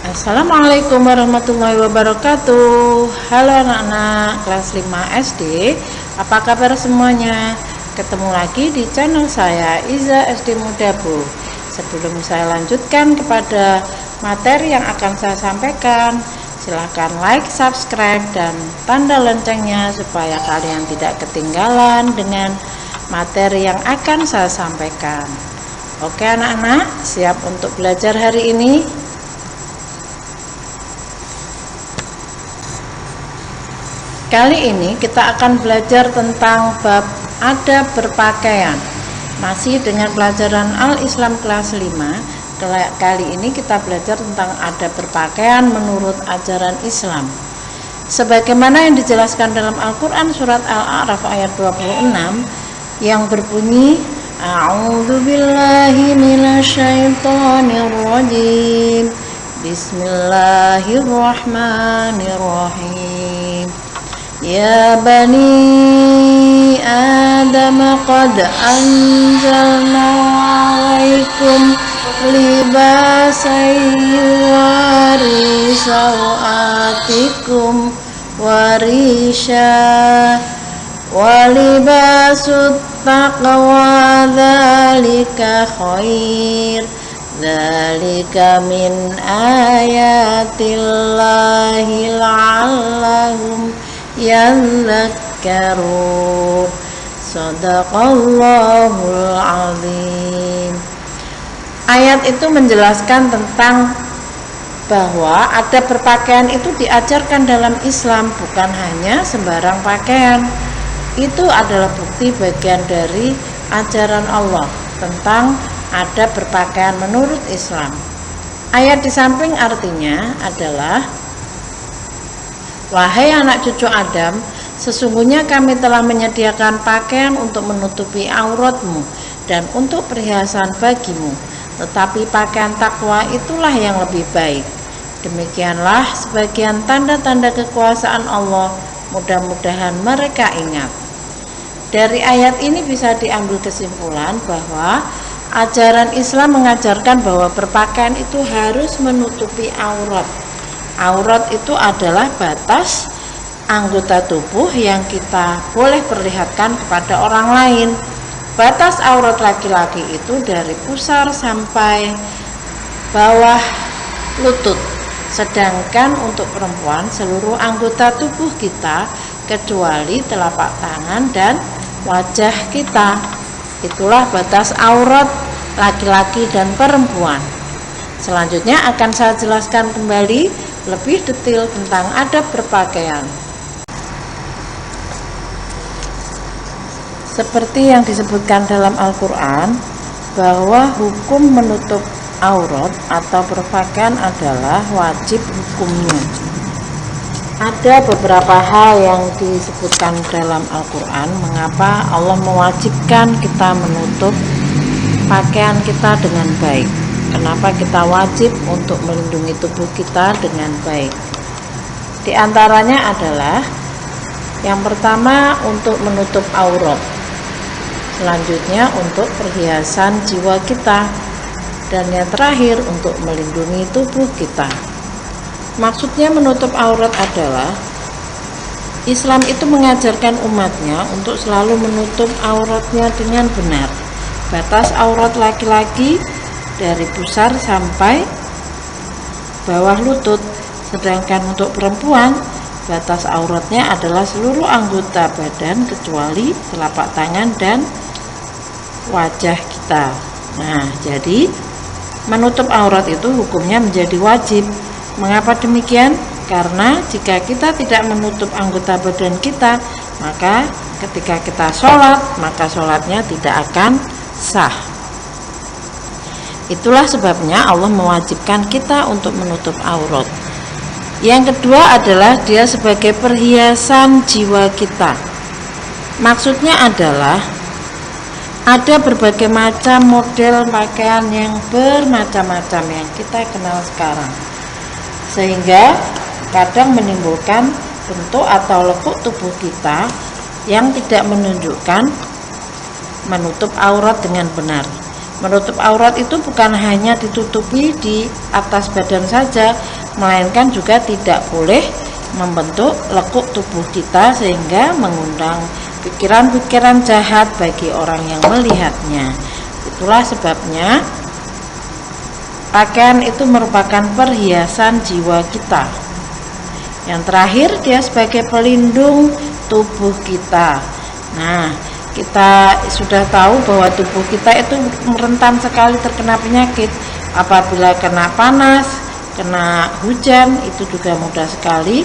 Assalamualaikum warahmatullahi wabarakatuh. Halo anak-anak kelas 5 SD, apa kabar semuanya? Ketemu lagi di channel saya, Iza SD Mudabu. Sebelum saya lanjutkan kepada materi yang akan saya sampaikan, silahkan like, subscribe, dan tanda loncengnya supaya kalian tidak ketinggalan dengan materi yang akan saya sampaikan. Oke anak-anak, siap untuk belajar hari ini? Kali ini kita akan belajar tentang bab adab berpakaian. Masih dengan pelajaran Al-Islam kelas 5. Kali ini kita belajar tentang adab berpakaian menurut ajaran Islam. Sebagaimana yang dijelaskan dalam Al-Quran surat Al-A'raf ayat 26 yang berbunyi, A'udzubillahi minasyaitonirrajim. Bismillahirrahmanirrahim. Ya bani Adam qad anzalna 'alaikum libasan yuwari sawatikum warisha wa libasut taqwa dzalika khair dzalika min ayatillahi la'allahum yadzakkarun. Shadaqallahul azim. Ayat itu menjelaskan tentang bahwa adab berpakaian itu diajarkan dalam Islam, bukan hanya sembarang pakaian. Itu adalah bukti bagian dari ajaran Allah tentang adab berpakaian menurut Islam. Ayat di samping artinya adalah, wahai anak cucu Adam, sesungguhnya kami telah menyediakan pakaian untuk menutupi auratmu dan untuk perhiasan bagimu, tetapi pakaian takwa itulah yang lebih baik. Demikianlah sebagian tanda-tanda kekuasaan Allah, mudah-mudahan mereka ingat. Dari ayat ini bisa diambil kesimpulan bahwa ajaran Islam mengajarkan bahwa berpakaian itu harus menutupi aurat. Aurat itu adalah batas anggota tubuh yang kita boleh perlihatkan kepada orang lain. Batas aurat laki-laki itu dari pusar sampai bawah lutut. Sedangkan untuk perempuan seluruh anggota tubuh kita kecuali telapak tangan dan wajah kita. Itulah batas aurat laki-laki dan perempuan. Selanjutnya akan saya jelaskan kembali lebih detail tentang adab berpakaian. Seperti yang disebutkan dalam Al-Quran, bahwa hukum menutup aurat atau berpakaian adalah wajib hukumnya. Ada beberapa hal yang disebutkan dalam Al-Quran mengapa Allah mewajibkan kita menutup pakaian kita dengan baik. Kenapa kita wajib untuk melindungi tubuh kita dengan baik? Di antaranya adalah yang pertama untuk menutup aurat, selanjutnya untuk perhiasan jiwa kita, dan yang terakhir untuk melindungi tubuh kita. Maksudnya menutup aurat adalah Islam itu mengajarkan umatnya untuk selalu menutup auratnya dengan benar. Batas aurat laki-laki dari pusar sampai bawah lutut, sedangkan untuk perempuan batas auratnya adalah seluruh anggota badan kecuali telapak tangan dan wajah kita. Nah, jadi menutup aurat itu hukumnya menjadi wajib. Mengapa demikian? Karena jika kita tidak menutup anggota badan kita, maka ketika kita sholat, maka sholatnya tidak akan sah. Itulah sebabnya Allah mewajibkan kita untuk menutup aurat. Yang kedua adalah dia sebagai perhiasan jiwa kita. Maksudnya adalah ada berbagai macam model pakaian yang bermacam-macam yang kita kenal sekarang, sehingga kadang menimbulkan bentuk atau lekuk tubuh kita yang tidak menunjukkan menutup aurat dengan benar. Menutup aurat itu bukan hanya ditutupi di atas badan saja, melainkan juga tidak boleh membentuk lekuk tubuh kita sehingga mengundang pikiran-pikiran jahat bagi orang yang melihatnya. Itulah sebabnya pakaian itu merupakan perhiasan jiwa kita. Yang terakhir, dia sebagai pelindung tubuh kita. Nah, kita sudah tahu bahwa tubuh kita itu rentan sekali terkena penyakit. Apabila kena panas, kena hujan, itu juga mudah sekali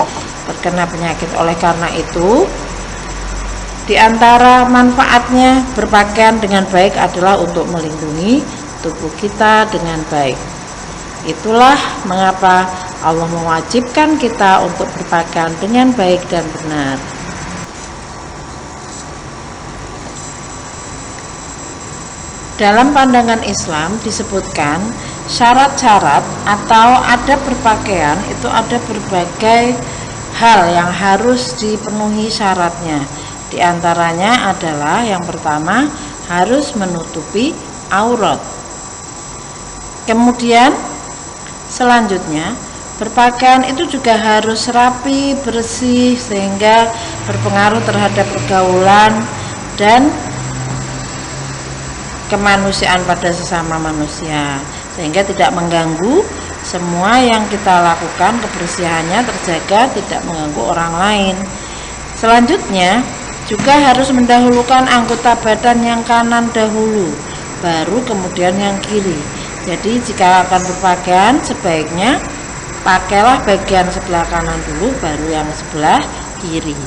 terkena penyakit. Oleh karena itu, di antara manfaatnya berpakaian dengan baik adalah untuk melindungi tubuh kita dengan baik. Itulah mengapa Allah mewajibkan kita untuk berpakaian dengan baik dan benar. Dalam pandangan Islam disebutkan syarat-syarat atau adab berpakaian itu ada berbagai hal yang harus dipenuhi syaratnya. Di antaranya adalah yang pertama harus menutupi aurat. Kemudian selanjutnya berpakaian itu juga harus rapi, bersih sehingga berpengaruh terhadap pergaulan dan kemanusiaan pada sesama manusia, sehingga tidak mengganggu. Semua yang kita lakukan kebersihannya terjaga, tidak mengganggu orang lain. Selanjutnya juga harus mendahulukan anggota badan yang kanan dahulu, baru kemudian yang kiri. Jadi jika akan berpakaian sebaiknya pakailah bagian sebelah kanan dulu, baru yang sebelah kiri.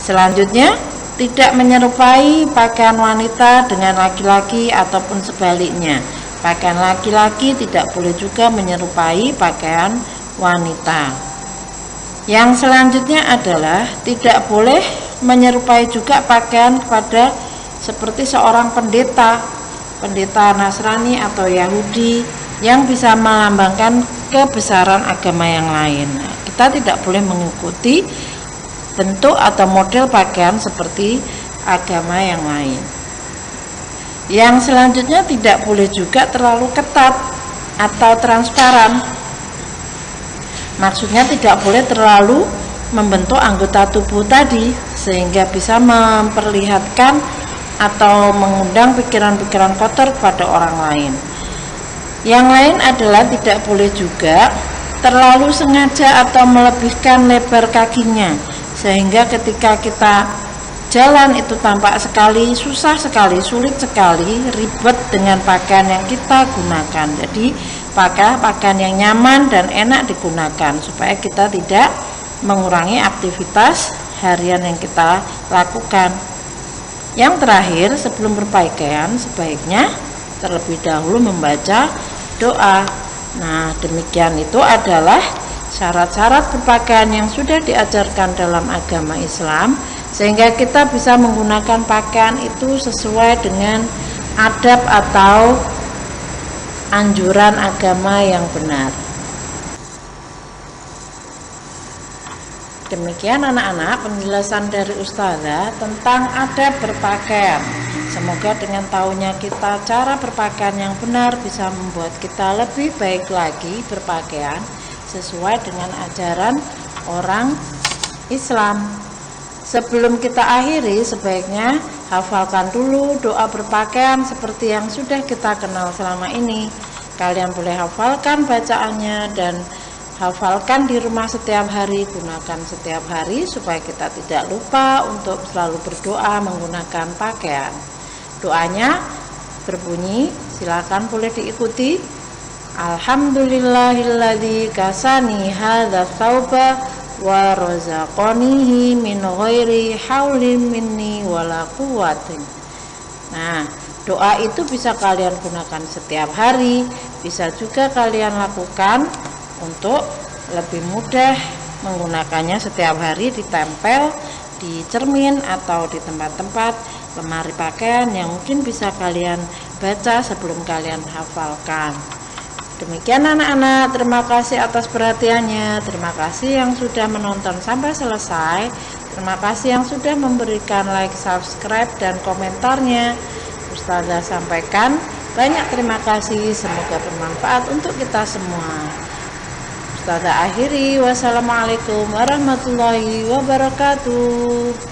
Selanjutnya tidak menyerupai pakaian wanita dengan laki-laki ataupun sebaliknya. Pakaian laki-laki tidak boleh juga menyerupai pakaian wanita. Yang selanjutnya adalah tidak boleh menyerupai juga pakaian kepada seperti seorang pendeta Nasrani atau Yahudi yang bisa melambangkan kebesaran agama yang lain. Kita tidak boleh mengikuti bentuk atau model pakaian seperti agama yang lain. Yang selanjutnya tidak boleh juga terlalu ketat atau transparan. Maksudnya tidak boleh terlalu membentuk anggota tubuh tadi sehingga bisa memperlihatkan atau mengundang pikiran-pikiran kotor pada orang lain. Yang lain adalah tidak boleh juga terlalu sengaja atau melebihkan lebar kakinya sehingga ketika kita jalan itu tampak sekali, susah sekali, sulit sekali, ribet dengan pakaian yang kita gunakan. Jadi pakai pakaian yang nyaman dan enak digunakan supaya kita tidak mengurangi aktivitas harian yang kita lakukan. Yang terakhir, sebelum berpakaian sebaiknya terlebih dahulu membaca doa. Nah, demikian itu adalah syarat-syarat berpakaian yang sudah diajarkan dalam agama Islam, sehingga kita bisa menggunakan pakaian itu sesuai dengan adab atau anjuran agama yang benar. Demikian anak-anak penjelasan dari Ustazah tentang adab berpakaian. Semoga dengan tahunya kita cara berpakaian yang benar bisa membuat kita lebih baik lagi berpakaian sesuai dengan ajaran orang Islam. Sebelum kita akhiri, sebaiknya hafalkan dulu doa berpakaian seperti yang sudah kita kenal selama ini. Kalian boleh hafalkan bacaannya dan hafalkan di rumah setiap hari, gunakan setiap hari supaya kita tidak lupa untuk selalu berdoa menggunakan pakaian. Doanya berbunyi, silakan boleh diikuti. Alhamdulillahilladzi kasani hadza tsauba wa razaqanihi min ghairi haulin minni wala quwwatin. Nah, doa itu bisa kalian gunakan setiap hari, bisa juga kalian lakukan untuk lebih mudah menggunakannya setiap hari, ditempel di cermin atau di tempat-tempat lemari pakaian yang mungkin bisa kalian baca sebelum kalian hafalkan. Demikian anak-anak, terima kasih atas perhatiannya, terima kasih yang sudah menonton sampai selesai, terima kasih yang sudah memberikan like, subscribe, dan komentarnya. Ustazah sampaikan Banyak terima kasih, semoga bermanfaat untuk kita semua. Ustazah akhiri, wassalamualaikum warahmatullahi wabarakatuh.